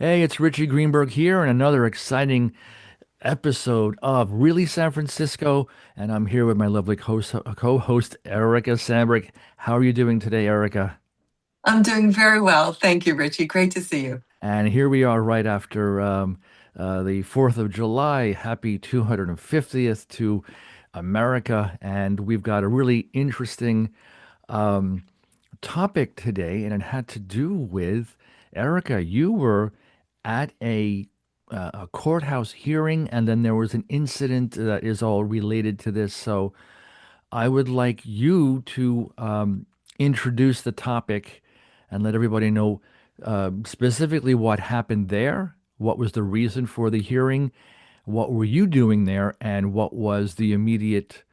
Hey, it's Richie Greenberg here, and another exciting episode of Really San Francisco. And I'm here with my lovely co-host Erica Sambrick. How are you doing today, Erica? I'm doing very well. Thank you, Richie. Great to see you. And here we are right after the 4th of July. Happy 250th to America. And we've got a really interesting um, topic today, and it had to do with Erica. You were at a courthouse hearing, and then there was an incident that is all related to this. So I would like you to introduce the topic and let everybody know specifically what happened there, what was the reason for the hearing, what were you doing there, and what was the immediate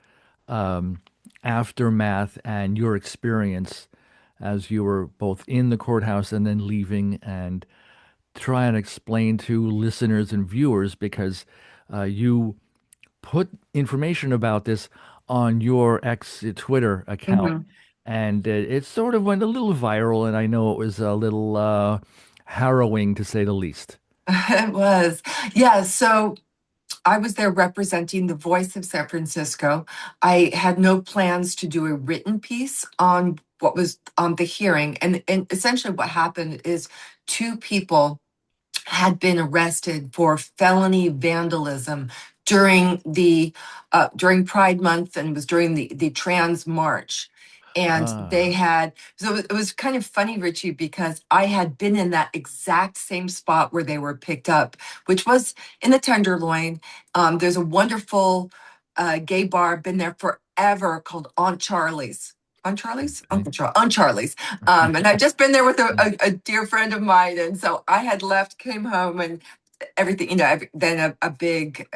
um, aftermath and your experience as you were both in the courthouse and then leaving, and try and explain to listeners and viewers because you put information about this on your ex Twitter account, hmm and it sort of went a little viral, and I know it was a little harrowing to say the least. It was. Yeah, so I was there representing the voice of San Francisco. I had no plans to do a written piece on what was on the hearing. And essentially what happened is two people had been arrested for felony vandalism during Pride Month, and it was during the Trans March. And they Ah, had, so it was kind of funny, Richie, because I had been in that exact same spot where they were picked up, which was in the Tenderloin. There's a wonderful gay bar, been there forever, called Aunt Charlie's. Aunt Charlie's? okay. Aunt Charlie's. And I'd just been there with a dear friend of mine. And so I had left, came home, and everything, then a big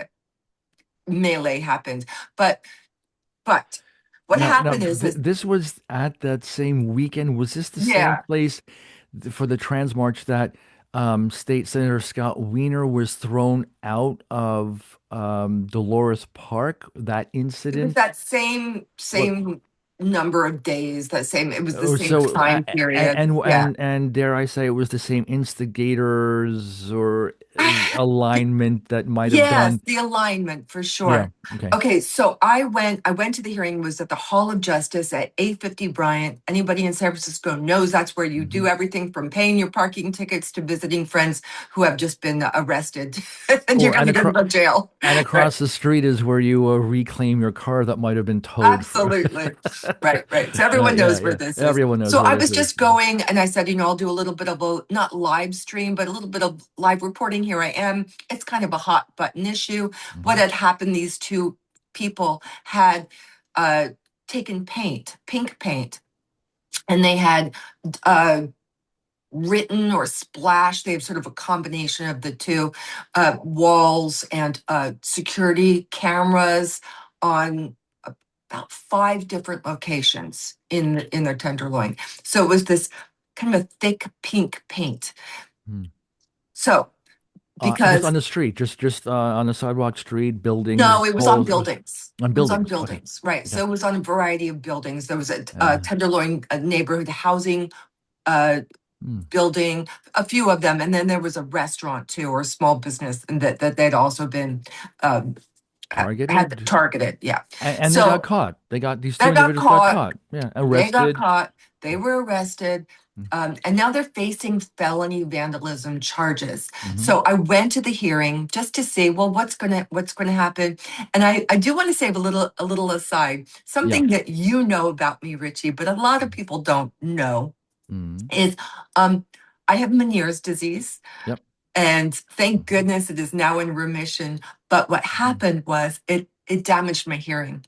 melee happened. But, but what Now, happened is, this was at that same weekend. Was this the same yeah, place for the Trans March that State Senator Scott Wiener was thrown out of Dolores Park? That it was incident? that same, What? number of days, it was the Oh, same so time period. Yeah. and dare I say it was the same instigators or alignment that might have Yes, done? the alignment for Yeah. sure. Okay. Okay, so I went to the hearing, was at the Hall of Justice at 850 Bryant. Anybody in San Francisco knows that's where you Hmm. do everything from paying your parking tickets to visiting friends who have just been arrested and you're Or going to go to jail. and Right. across the street is where you reclaim your car that might have been towed for. Absolutely. Right, right. So everyone Yeah, knows where yeah. this is. Everyone knows So where I this was is. just going and I said, I'll do a little bit of a, not live stream, but a little bit of live reporting. Here I am. It's kind of a hot button issue. What Hmm. had happened, these two people had uh, taken paint, pink paint, and they had uh, written or splashed. They have sort of a combination of the two walls and security cameras on about five different locations in their tenderloin. So it was this kind of a thick pink paint. So Just on because the street, just on the sidewalk, street, no, buildings, it was on poles, buildings. on It was on buildings. Okay, buildings, right? okay. So it was on a variety of buildings. There was a Uh, Tenderloin neighborhood housing uh, hmm. building, a few of them, and then there was a restaurant too, or a small business, and that they'd also been um, had Targeted, targeted. Yeah. and they got So caught. They got these two they got individuals got caught. caught. Yeah, They got arrested. caught. They were arrested. Mm-hmm. And now they're facing felony vandalism charges. Mm-hmm. So I went to the hearing just to see, well, what's gonna happen. And I do want to say a little aside, Yeah. something that you know about me, Richie, but a lot of people don't know Mm-hmm. is um, I have Meniere's disease. Yep. And thank Mm-hmm. goodness it is now in remission. But what happened was it damaged my hearing.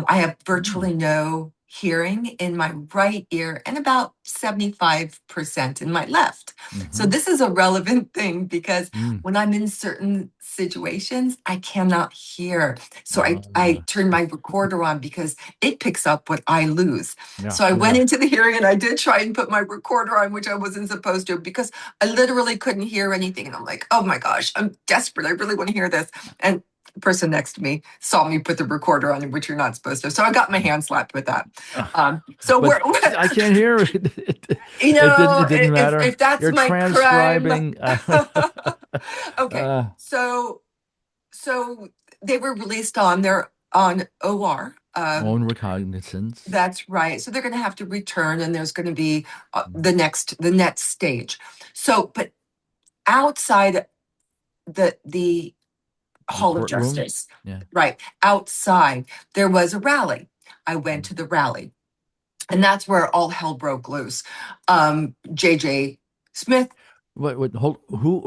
I have Mm-hmm. virtually no hearing in my right ear and about 75% in my left. So Mm-hmm. this is a relevant thing because Mm-hmm. when I'm in certain situations, I cannot hear. So I Uh, turn my recorder on because it picks up what I lose. yeah, So I went yeah. into the hearing and I did try and put my recorder on, which I wasn't supposed to because I literally couldn't hear anything. And I'm like, oh my gosh, I'm desperate. I really want to hear this. And person next to me saw me put the recorder on, which you're not supposed to. So I got my hand slapped with that. So But we're, I can't hear it. It didn't matter. if that's You're my crime. transcribing. Okay, Uh, so they were released on their on OR. Own recognizance. That's right. So they're going to have to return, and there's going to be Mm. the next stage. So, but outside the The Hall of courtroom. Justice, Yeah. right outside, there was a rally. I went Mm. to the rally, and that's where all hell broke loose. J.J. Smith, who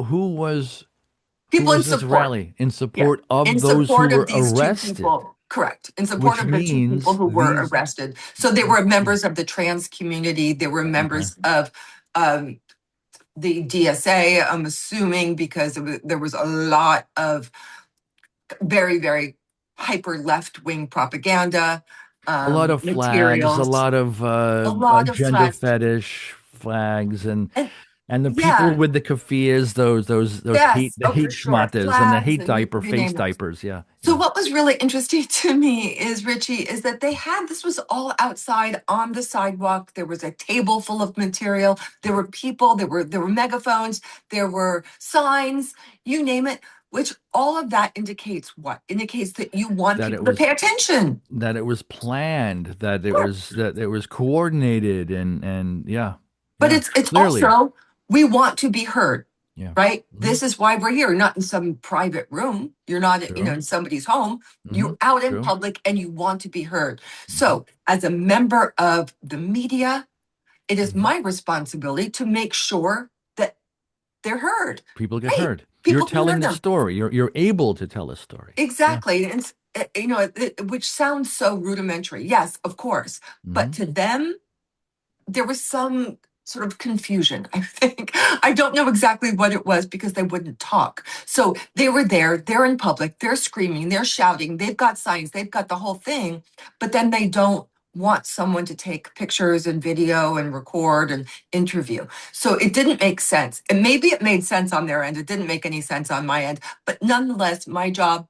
people in was this support. rally in Yeah. support of In those who support of were these two arrested? people, correct. In support Which of the two people means who were these. arrested. So they were members of the trans community. They were Okay. members of um, the DSA, I'm assuming, because there was a lot of very, very hyper left wing propaganda A lot of flags, a materials, lot of a lot of gender flags. fetish flags, And and the people yeah, with the keffiyehs, those yes, the oh, hate for sure. schmatas and the Flags hate and diaper you face name it. diapers. Yeah, So yeah. what was really interesting to me is, Richie, is that they had this was all outside on the sidewalk. There was a table full of material. There were people, there were megaphones, there were signs, you name it, which all of that indicates what? Indicates that you want That it people to pay was attention. that it was planned, Sure. that it was coordinated, and yeah, But yeah, it's clearly, also we want to be heard, yeah. right? Hmm. This is why we're here, not in some private room. You're not, True. in somebody's home. Hmm. You're out in True. public and you want to be heard. Hmm. So, as a member of the media, it is Hmm. my responsibility to make sure that they're heard. People get Right. heard. You're People can hear telling the them. story. You're able to tell a story. Yeah. Exactly. And which sounds so rudimentary. Yes, of course. But Hmm. to them, there was some sort of confusion, I think. I don't know exactly what it was because they wouldn't talk. So they were there, they're in public, they're screaming, they're shouting, they've got signs, they've got the whole thing, but then they don't want someone to take pictures and video and record and interview. So it didn't make sense. And maybe it made sense on their end. It didn't make any sense on my end. But nonetheless, my job,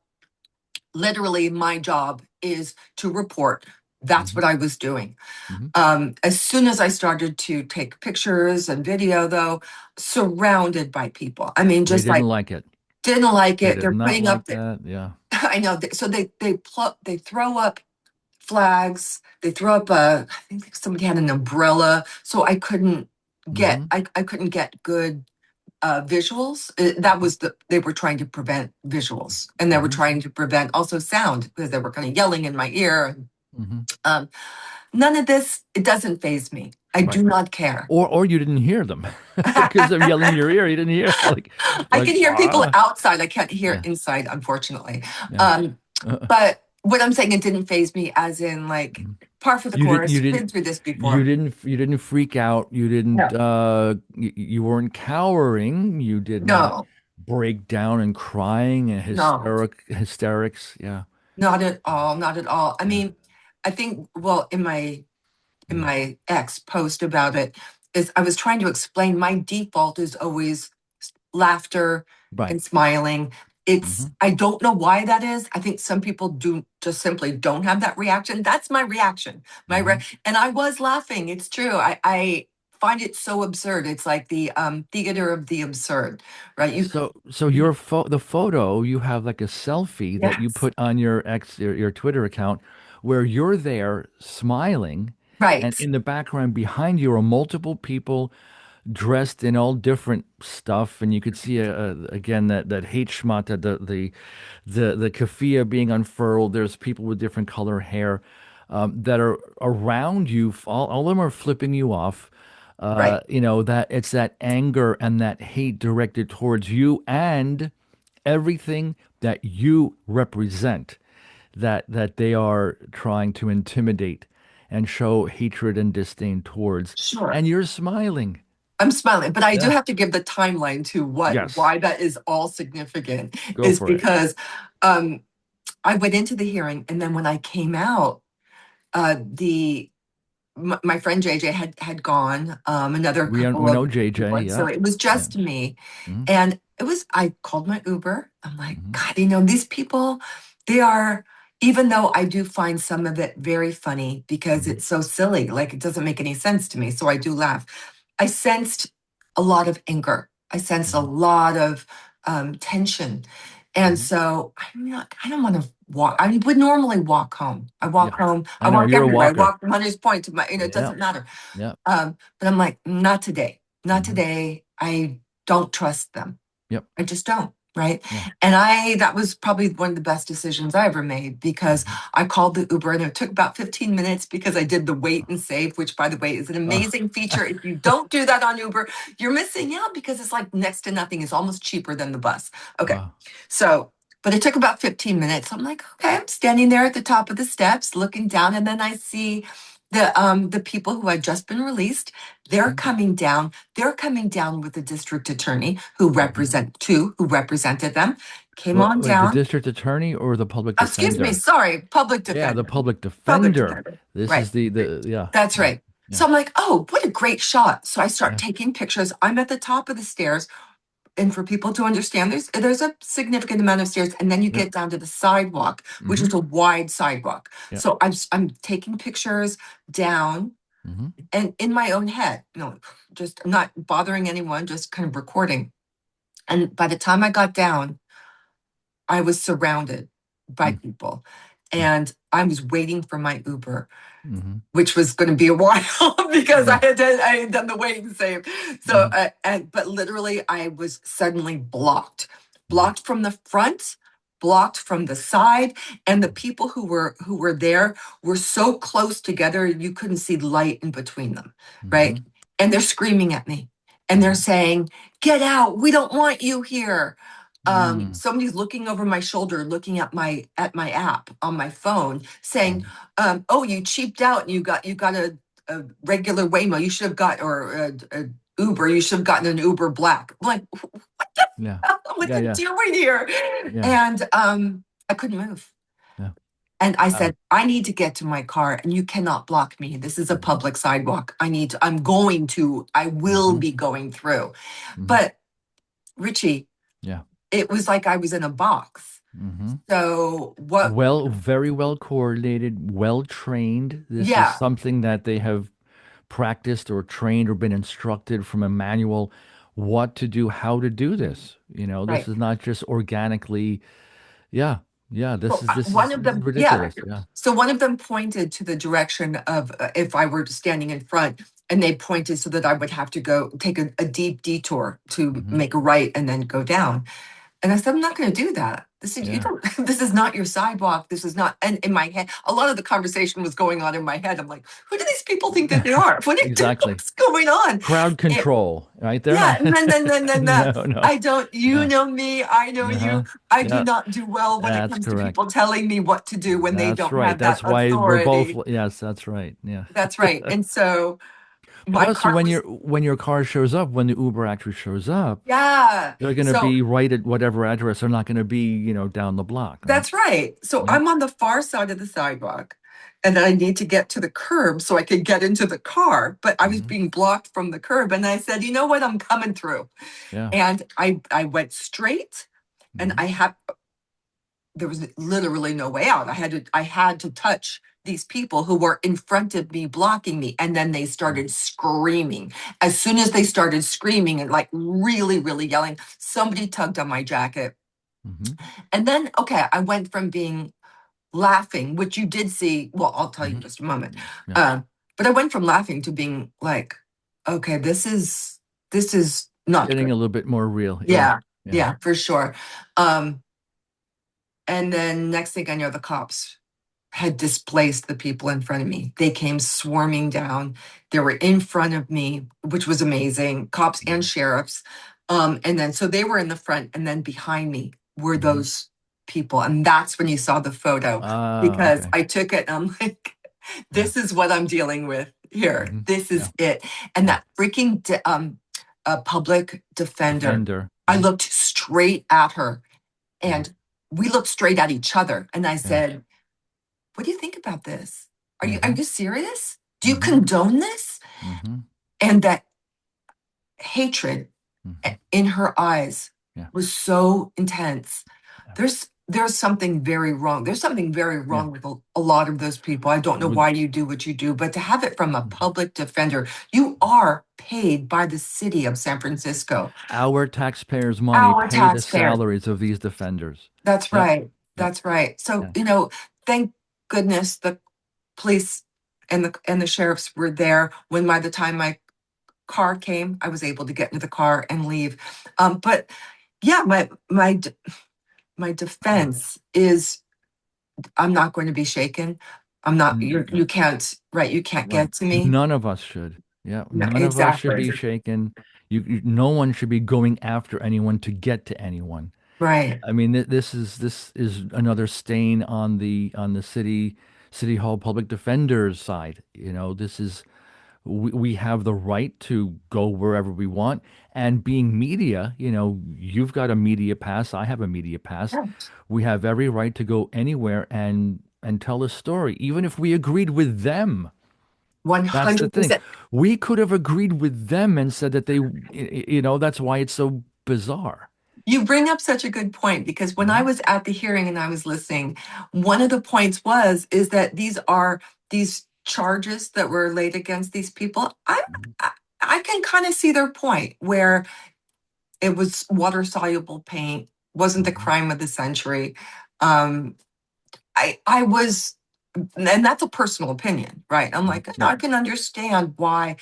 literally my job, is to report. That's Hmm. what I was doing. Hmm. As soon as I started to take pictures and video, though, surrounded by people. I mean, They just didn't like like it. didn't like They it. did They're not putting up like the, that. Yeah. I know. So they throw up flags. They throw up a. I think somebody had an umbrella, so Hmm. I couldn't get good visuals. That was they were trying to prevent visuals, and they were Hmm. trying to prevent also sound because they were kind of yelling in my ear. Hmm. Um, None of this, it doesn't faze me. I Right. do not care. Or you didn't hear them because of yelling in I your ear. You didn't hear can like hear people ah. outside. I can't hear Yeah. inside, unfortunately. Yeah. Um, but what I'm saying, it didn't faze me, as in like Mhm. par for the You didn't. course. You didn't. Been through this before. You didn't freak out. You didn't. No, You weren't cowering. You did not no, break down and crying and no, hysterics. Yeah. not at all. Not at all. I Yeah. mean, I think, well, in Mm. my ex post about it, is I was trying to explain my default is always laughter Right. and smiling. Hmm. I don't know why that is. I think some people do just simply don't have that reaction. That's my reaction. Hmm. And I was laughing. It's true. I find it so absurd. It's like the theater of the absurd, right? So You the photo, you have like a selfie that you yes, put on your Twitter account where you're there smiling, right, and in the background behind you are multiple people dressed in all different stuff, and you could see again that hate schmata, the keffiyeh being unfurled. There's people with different color hair that are around you. All of them are flipping you off. right, That it's that anger and that hate directed towards you and everything that you represent, that they are trying to intimidate and show hatred and disdain towards. sure. And you're smiling. I'm smiling, but I do Yeah. have to give the timeline to Yes. why that is all significant. Go Is for it. because um, I went into the hearing, and then when I came out, the my friend JJ had gone, another couple We of know people, JJ. and so Yeah. it was Yeah. just me. Hmm. And I called my Uber. I'm like, Hmm. God, these people, they are, even though I do find some of it very funny because Hmm. it's so silly, like it doesn't make any sense to me. So I do laugh. I sensed a lot of anger. I sensed a Hmm. lot of tension. And Hmm. so I don't want to walk. I would normally walk home. I walk Yeah. home. I I know walk you're a everywhere. I walker. walk from Hunters Point to it Yeah. doesn't matter. Yeah. But I'm like, not today. Not Hmm. today. I don't trust them. Yep. I just don't. Right. Yeah. And that was probably one of the best decisions I ever made because Hmm. I called the Uber and it took about 15 minutes because I did the wait and save, which by the way is an Oh, amazing feature. If you don't do that on Uber, you're missing out because it's like next to nothing. It's almost cheaper than the bus. Okay. wow. So, but it took about 15 minutes. I'm like, okay, I'm standing there at the top of the steps looking down, and then I see the people who had just been released. They're Hmm. coming down. They're coming down with the district attorney who Hmm. represented them, came Well, on wait, the down. district attorney or the public Excuse me, defender? sorry, public Yeah, the defender. public Public defender. defender. This Right. is the yeah, That's yeah, right. yeah, So I'm like, oh, what a great shot. So I start yeah, taking pictures. I'm at the top of the stairs. And for people to understand, there's a significant amount of stairs, and then you yeah. get down to the sidewalk, which Hmm. is a wide sidewalk. Yeah. So I'm taking pictures down Hmm. and in my own head, just not bothering anyone, just kind of recording. And by the time I got down, I was surrounded by Hmm. people, Yeah. and I was waiting for my Uber, Hmm. which was going to be a while because Yeah. I had done the wait and save. So, Hmm. but literally, I was suddenly blocked, Hmm. blocked from the front, blocked from the side, and the people who were there were so close together you couldn't see light in between them, right? Hmm. And they're screaming at me, and they're Hmm. saying, "Get out! We don't want you here." Hmm. Somebody's looking over my shoulder, looking at my app on my phone, saying, Hmm. "Oh, you cheaped out and you got a regular Waymo. You should have got or a Uber. You should have gotten an Uber Black." I'm like, Yeah. what Yeah. are you Yeah. doing here? Yeah. And I couldn't move. Yeah. And I Wow. said, I need to get to my car, and you cannot block me. This is a Hmm. public sidewalk. I will Hmm. be going through. Hmm. But Richie, Yeah. it was like I was in a box. Hmm. So what? Well, very well coordinated, well trained. This is Yeah, something that they have practiced or trained or been instructed from a manual what to do, how to do this. This right. is not just organically. Yeah. Yeah. So This is yeah. ridiculous. Yeah. So one of them pointed to the direction of if I were standing in front, and they pointed so that I would have to go take a deep detour to Hmm. make a right and then go down. And I said, I'm not going to do that. This is you Yeah. don't. This is not your sidewalk. This is not. And in my head, a lot of the conversation was going on in my head. I'm like, who do these people think that they are? Exactly. What's going on? Crowd And, control, right? They're yeah, not. no, no, no, no, no. No, no. I don't. You Yeah. know me. I know you. Uh-huh. I do Yeah. not do well when it That's comes to correct. people telling me what to do when they That's don't right. have that That's why we're both. authority. Yes, that's right. Yeah. That's right. And so my Plus, car was, when your car shows up, when the Uber actually shows up, yeah. they're going to So be right at whatever address. They're not going to be, down the block, right? that's right. So Yeah. I'm on the far side of the sidewalk, and I need to get to the curb so I could get into the car. But I was Hmm. being blocked from the curb. And I said, you know what? I'm coming through. Yeah. And I went straight, and Hmm. there was literally no way out. I had to touch these people who were in front of me blocking me, and then they started screaming. As soon as they started screaming and like really really yelling, somebody tugged on my jacket. Hmm. And then okay, I went from being laughing, which you did see, well, I'll tell you in Hmm. just a moment. Yeah. uh, but I went from laughing to being like, okay, this is not Getting good. a little bit more real. Yeah. Yeah, Yeah. yeah, for sure. um, and then next thing I know, the cops had displaced the people in front of me. They came swarming down. They were in front of me, which was amazing, cops and sheriffs. And then so they were in the front, and then behind me were Hmm. those people. And that's when you saw the photo Ah, because okay. I took it and I'm like, Yeah. this is what I'm dealing with here. Hmm. This Yeah. is it. And Yeah. that freaking public defender, Defender. I Yeah. looked straight at her, Yeah. and we looked straight at each other. And I Yeah. said, what do you think about this? Are Hmm. you serious? Do you Hmm. condone this? Hmm. And that hatred Hmm. in her eyes Yeah. was so intense. Yeah. There's something very wrong. There's something very Yeah. wrong with a lot of those people. I don't know With why you do what you do, but to have it from a Mhm. public defender, you are paid by the city of San Francisco, Our taxpayers' money our pay the taxpayer. salaries of these defenders. That's Yep. right. Yep. That's right. So, Yeah. thank goodness the police and the sheriffs were there when by the time my car came, I was able to get into the car and leave. But yeah, my defense is I'm not going to be shaken. I'm not, Yeah. you can't, right, you can't Right. get to me. None of us should. Yeah. No, None of us should exactly. be shaken. No one should be going after anyone to get to anyone. Right. I mean, this is another stain on the city hall public defender's side. This is we have the right to go wherever we want. And being media, you've got a media pass, I have a media pass. Yeah. We have every right to go anywhere and tell a story, even if we agreed with them. That's the thing. 100%. We could have agreed with them and said that that's why it's so bizarre. You bring up such a good point because when I Mhm. was at the hearing and I was listening, one of the points is that these charges that were laid against these people. Mhm. I can kind of see their point where it was water soluble paint, wasn't the Mhm. crime of the century. Um, I was, and that's a personal opinion, right? I'm Mhm. like, Yeah. I can understand why,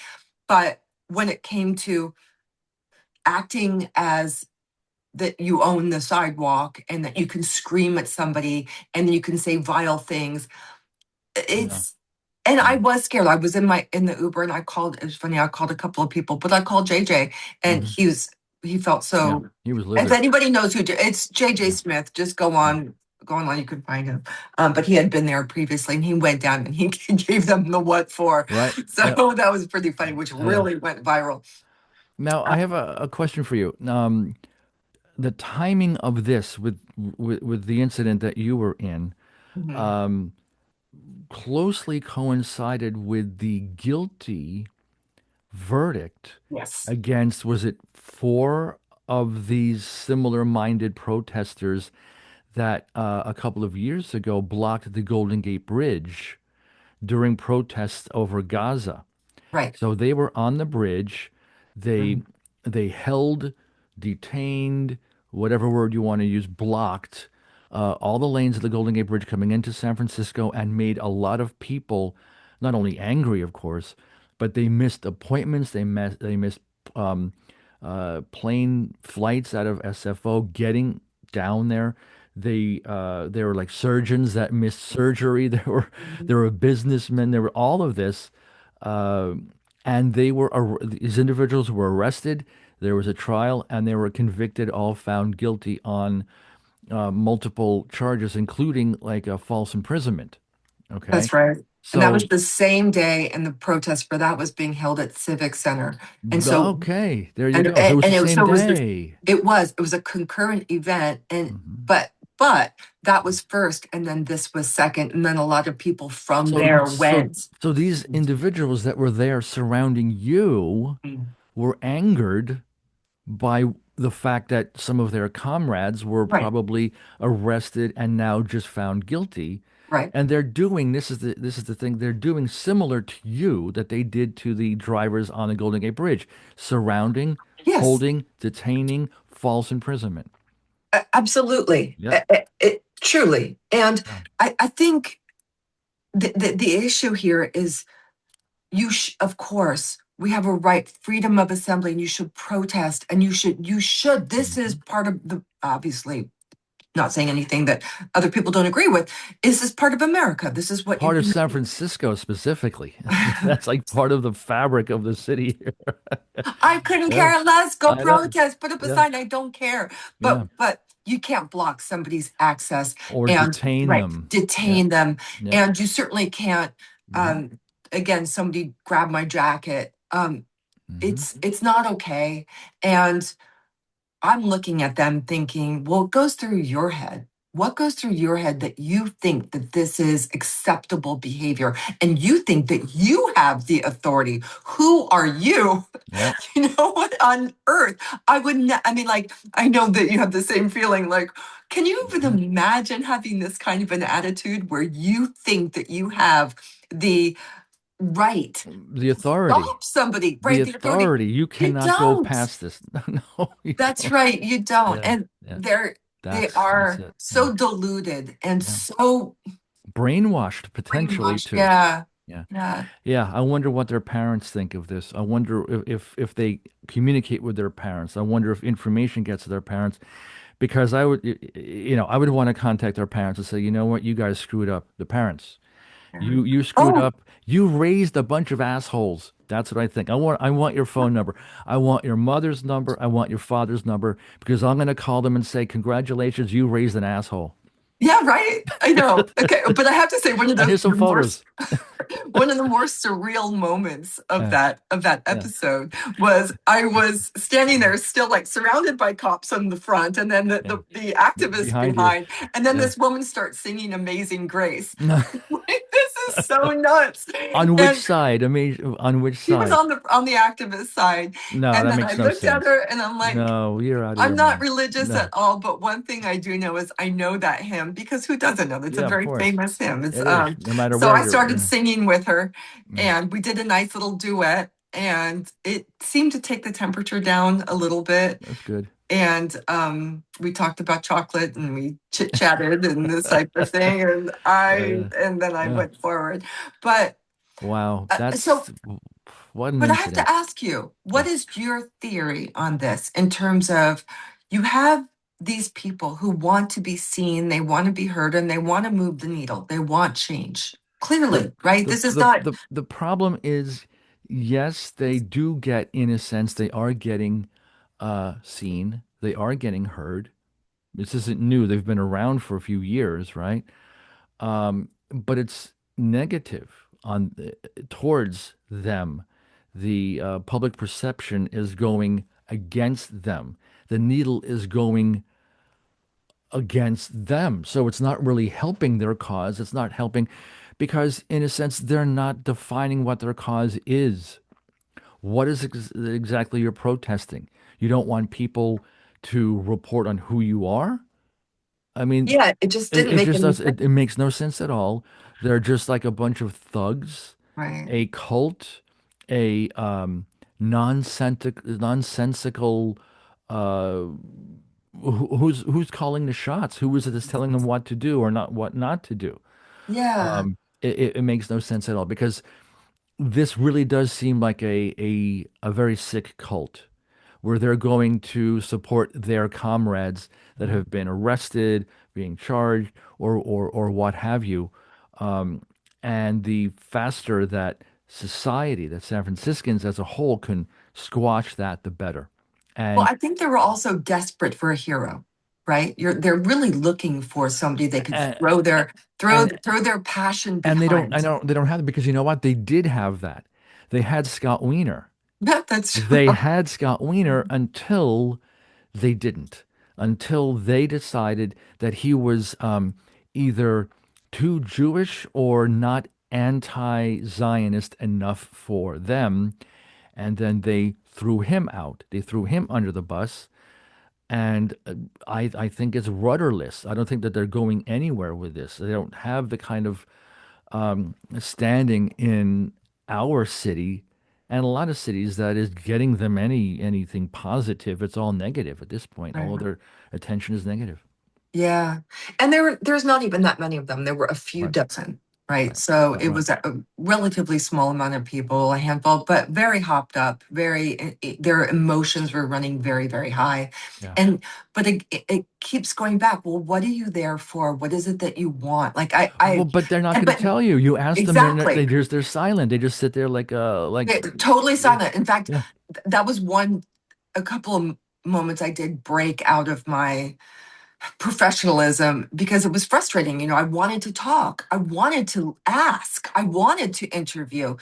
but when it came to acting as that you own the sidewalk and that you can scream at somebody and you can say vile things, Yeah. it's and I Yeah. was scared. I was in the Uber and I called, it was funny, I called a couple of people, but I called JJ and Hmm. he felt Yeah. so. He was If livid. anybody knows it's JJ Yeah. Smith, just Yeah. go online, you can find him. But he had been there previously and he went down and he gave them the what for. Right. So Yeah. that was pretty funny, which Yeah. really went viral. Now I have a question for you. The timing of this with the incident that you were in Mhm. um, closely coincided with the guilty verdict Yes. against, was it four of these similar-minded protesters that a couple of years ago blocked the Golden Gate Bridge during protests over Gaza? Right. So they were on the bridge. They Mhm. they held, detained, whatever word you want to use, blocked all the lanes of the Golden Gate Bridge coming into San Francisco and made a lot of people not only angry, of course, but they missed appointments. They missed um, plane flights out of SFO getting down there. There were like surgeons that missed surgery. Mhm. There were businessmen. There were all of this. Uh, and these individuals were arrested. There was a trial, and they were convicted, all found guilty on multiple charges, including like a false imprisonment. Okay, That's right. And that was so the same day, and the protest for that was being held at Civic Center. And so, okay, there you and go. So it was the so same it was day. it was a concurrent event, and Mhm. but that was first, and then this was second, and then a lot of people from So there so went. so these individuals that were there surrounding you Mm. were angered by the fact that some of their comrades were Right, probably arrested and now just found guilty. right. And they're doing this is the thing, they're doing similar to you that they did to the drivers on the Golden Gate Bridge, surrounding, Yes, holding, detaining, false imprisonment. absolutely. Yep. Truly. And Yeah. I think the issue here is of course, we have a right, freedom of assembly, and you should protest, and this is Mhm. part of the, obviously, not saying anything that other people don't agree with. This is part of America. This is what you Part of can. San Francisco specifically. That's like part of the fabric of the city here. I couldn't Yeah, care less. Go I know. protest. Put up a Yeah, sign. I don't care. yeah. But you can't block somebody's access Or and detain right, them. Yeah, detain them. yeah. And you certainly can't. Hmm. Um, again, somebody grabbed my jacket. Hmm. It's not okay. And I'm looking at them thinking, well, it goes through your head. what goes through your head that you think that this is acceptable behavior and you think that you have the authority? Who are you? Yeah. You know what on earth? I wouldn't, I mean, like, I know that you have the same feeling. Like, can you even Mhm. imagine having this kind of an attitude where you think that you have the right The to authority, stop somebody, the right? The authority. authority. You You cannot go don't. past this. No, you That's don't. right. You don't. Yeah, And yeah. they That's are it. Yeah, so deluded and yeah. so Brainwashed potentially brainwashed. too. Yeah. Yeah. Yeah. Yeah, I wonder what their parents think of this. I wonder if they communicate with their parents. I wonder if information gets to their parents because I would want to contact their parents and say, you know what, you guys screwed up. The parents, Yeah. you screwed Oh, up. You raised a bunch of assholes. That's what I think. I want your phone number. I want your mother's number. I want your father's number because I'm going to call them and say, congratulations, you raised an asshole. yeah, right. I know. Okay. But I have to say, one of And the, here's some the more photos. one of the more surreal moments Yeah, of that yeah, episode was I was standing yeah, there still like surrounded by cops on the front and then yeah. the activists Behind you. behind, and then Yeah. this woman starts singing Amazing Grace. Like, this is so nuts. On which And side? I mean, on which she was side? on the activist side. No, And that then I makes no looked at sense. her and I'm like, No, you're out of I'm your not mind. religious No. at all, but one thing I do know is I know that hymn because who doesn't know? It's a Yeah, of very course. famous hymn. It's It is. No matter so where I you're. started singing with her Mm, and we did a nice little duet and it seemed to take the temperature down a little bit. that's good. And we talked about chocolate and we chit chatted and this type of thing. And I Yeah. and then I Yeah. went forward. But Wow. so That's what an but I have to incident. ask you, what Yeah. is your theory on this in terms of you have these people who want to be seen, they want to be heard, and they want to move the needle. They want change. The Clearly, right? the This is the not the problem is, yes, they do get, in a sense, they are getting seen. They are getting heard. This isn't new. They've been around for a few years, right? But it's negative on towards them. The public perception is going against them. The needle is going against them. So it's not really helping their cause. It's not helping because, in a sense, they're not defining what their cause is. What is exactly you're protesting? You don't want people to report on who you are? I mean, yeah, it just didn't it make just any does. It sense. makes no sense at all. They're just like a bunch of thugs, Right. a cult, a nonsensical. Uh, who's calling the shots? Who is it that's telling them what to do or not what not to do? Yeah. It makes no sense at all because this really does seem like a very sick cult where they're going to support their comrades that Yeah. have been arrested, being charged, or what have you. Um, and the faster that society, that San Franciscans as a whole can squash that, the better. Well, And I think they were also desperate for a hero, right? They're really looking for somebody they could and throw their passion and they don't, I behind. don't, they don't have it because you know what? They did have that. They had Scott Wiener. Yeah, that's true. They had Scott Wiener until they didn't, until they decided that he was either too Jewish or not anti-Zionist enough for them. And then they threw him out. They threw him under the bus. And I think it's rudderless. I don't think that they're going anywhere with this. They don't have the kind of standing in our city and a lot of cities that is getting them anything positive. It's all negative at this point. All of Right. their attention is negative. Yeah. And there's not even that many of them. There were a few Right, dozen, right? right, So right, it right. was a relatively small amount of people, a handful, but very hopped up, their emotions were running very, very high. Yeah. And but it keeps going back. Well, what are you there for? What is it that you want? Like Well, but they're not and going to but tell you. You ask them, exactly. they're silent. They just sit there like They're totally silent. In fact, yeah. that was a couple of moments I did break out of my professionalism because it was frustrating. You know, I wanted to talk, I wanted to ask, I wanted to interview,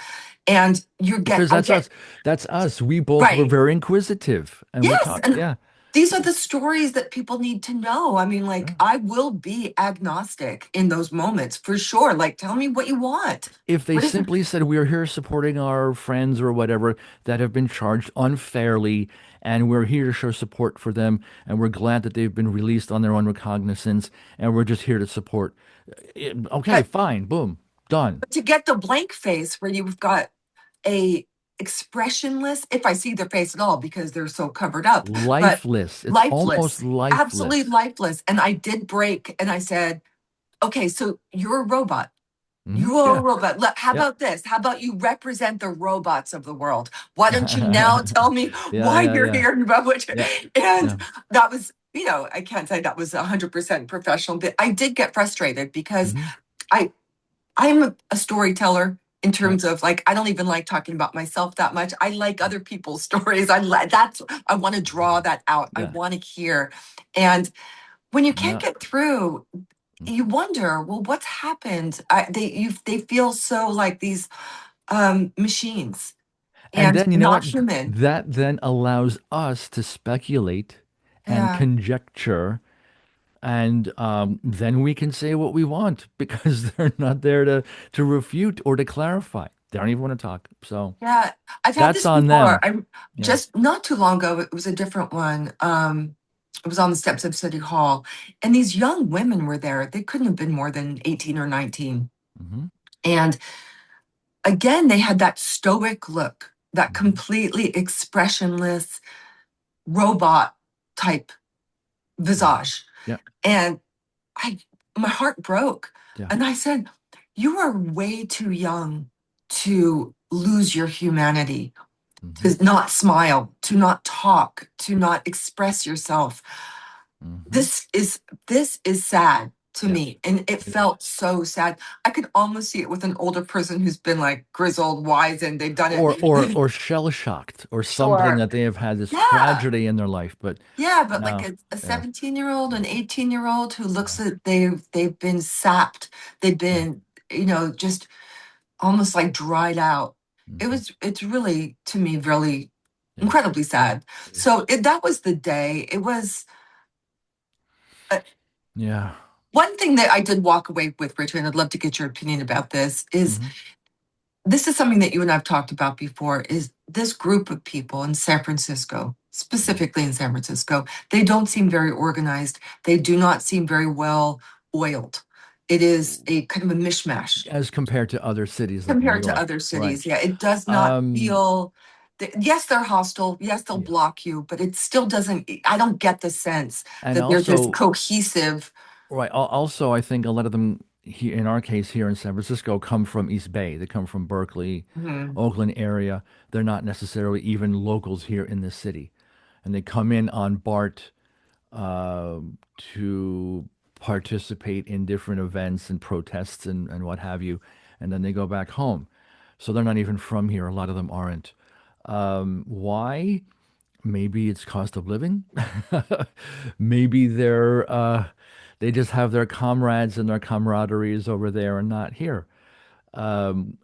and Because I that's get us. That's us. We both were right. very inquisitive, and we Yes, talked. and Yeah, these are the stories that people need to know. I mean, like, Sure. I will be agnostic in those moments for sure. Like, tell me what you want. If they What is it? simply said, we're here supporting our friends or whatever that have been charged unfairly, and we're here to show support for them, and we're glad that they've been released on their own recognizance, and we're just here to support. Okay, But, fine, boom, done. but to get the blank face where you've got a expressionless, if I see their face at all because they're so covered up, but Lifeless. It's almost lifeless, absolutely lifeless. lifeless. And I did break and I said, okay, so you're a robot. Hmm. You are a Yeah. robot. How Yep. about this? How about you represent the robots of the world? Why don't you now tell me Yeah, why yeah, you're yeah, here and about what yeah, yeah. and that was, I can't say that was 100% professional, but I did get frustrated because Hmm. I I'm a storyteller in Yeah, terms of like I don't even like talking about myself that much. I like other people's stories. That's I want to draw that out. I yeah, want to hear. And when you can't yeah. get through, you wonder, well, what's happened? They feel so like these machines And and then you know not what? human. That then allows us to speculate and Yeah, conjecture, and then we can say what we want because they're not there to refute or to clarify. They don't even want to talk. So yeah. I've had that's this on before. them. I Yeah. just not too long ago. It was a different one. It was on the steps of City Hall, and these young women were there. They couldn't have been more than 18 or 19. Hmm. And again, they had that stoic look, that Hmm. completely expressionless robot type Hmm. visage. Yeah. And I my heart broke. Yeah. And I said, you are way too young to lose your humanity, Hmm. to not smile, to not talk, to not express yourself. Hmm. This is sad to Yeah. me. And it It is. felt so sad. I could almost see it with an older person who's been like grizzled, wise, and they've done it. Or shell shocked or something Sure. that they have had this Yeah. tragedy in their life. But Yeah, but like no. a Yeah. 17-year-old, an 18-year-old who Yeah. looks at they've been sapped. They've Yeah. been, just almost like dried out. Hmm. It's really to me really Yeah. incredibly sad. It is. So that was the day. It was uh, Yeah. one thing that I did walk away with, Richard, and I'd love to get your opinion about this, is Hmm. this is something that you and I've talked about before, is this group of people in San Francisco, specifically in San Francisco, they don't seem very organized. They do not seem very well oiled. It is a kind of a mishmash As compared to other cities like New compared to York. other Right. cities. Yeah, it does not Um, feel, yes, they're hostile. Yes, they'll yeah. block you, but it still doesn't, I don't get the sense And that they're this also, cohesive. right, also I think a lot of them here in our case here in San Francisco come from East Bay. They come from Berkeley, Mhm. Oakland area. They're not necessarily even locals here in the city. And they come in on BART uh, to participate in different events and protests and what have you, and then they go back home. So they're not even from here. A lot of them aren't. Why? Maybe it's cost of living. Maybe they just have their comrades and their camaraderies over there and not here.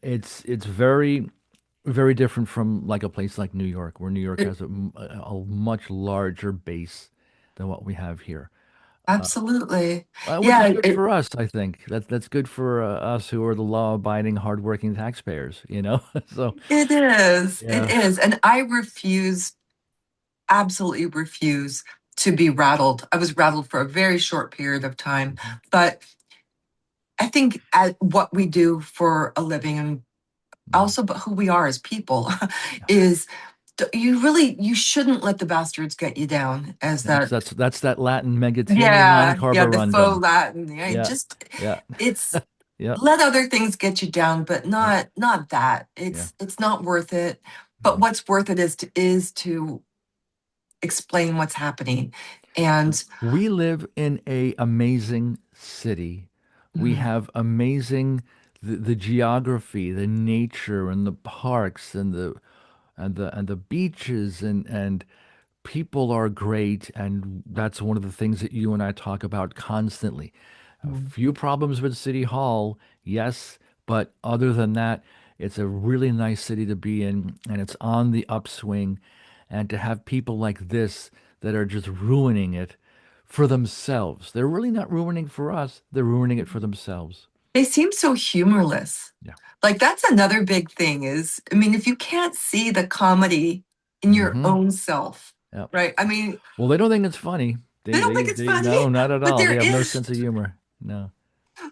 It's very different from like a place like New York, where New York It- has a much larger base than what we have here. Absolutely. Which is Yeah, good for us, I think. That's good for us who are the law-abiding, hardworking taxpayers, you know? So, it is. It yeah. is. And I refuse, absolutely refuse to be rattled. I was rattled for a very short period of time, Mhm. but I think at what we do for a living and Mhm. also but who we are as people Yeah. is you shouldn't let the bastards get you down as That's that. that's that's that Latin megatina non Yeah, the faux carborundum. Latin. Yeah, Yeah. just Yeah. it's Yeah. let other things get you down, but Yeah. not that. Yeah. It's not worth it. But Yeah. what's worth it is to explain what's happening. And We live in a amazing city. We mm, have amazing the geography, the nature and the parks and the beaches and people are great, and that's one of the things that you and I talk about constantly. A mm, few problems with City Hall, yes, but other than that, it's a really nice city to be in, and it's on the upswing. And to have people like this that are just ruining it for themselves. They're really not ruining for us, they're ruining it for themselves. They seem so humorless. Yeah. Like that's another big thing is, I mean, if you can't see the comedy in your Mm-hmm. own self, Yep. right? I mean, Well, they don't think it's funny. they don't think it's They funny, no, not at but all. They there have no is, sense of humor. No.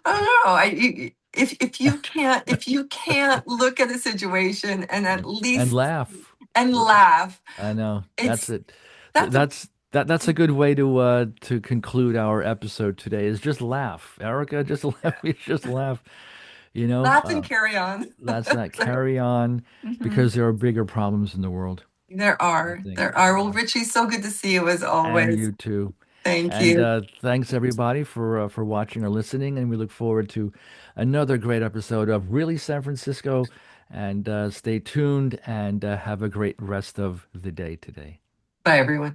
I don't know. If you can't look at a situation and at And least laugh. and laugh, I know. That's it's it. that's a That's a good way to conclude our episode today is just laugh. Erica, just laugh. yeah. We just laugh. You know, Laugh and carry on. that's that. So, Carry on mhm. because there are bigger problems in the world, There I are. think. There are. Well, Yeah. Richie, so good to see you as And always. you too. Thank And you. thanks everybody for watching or listening. And we look forward to another great episode of Really San Francisco. And stay tuned and have a great rest of the day today. Bye, everyone.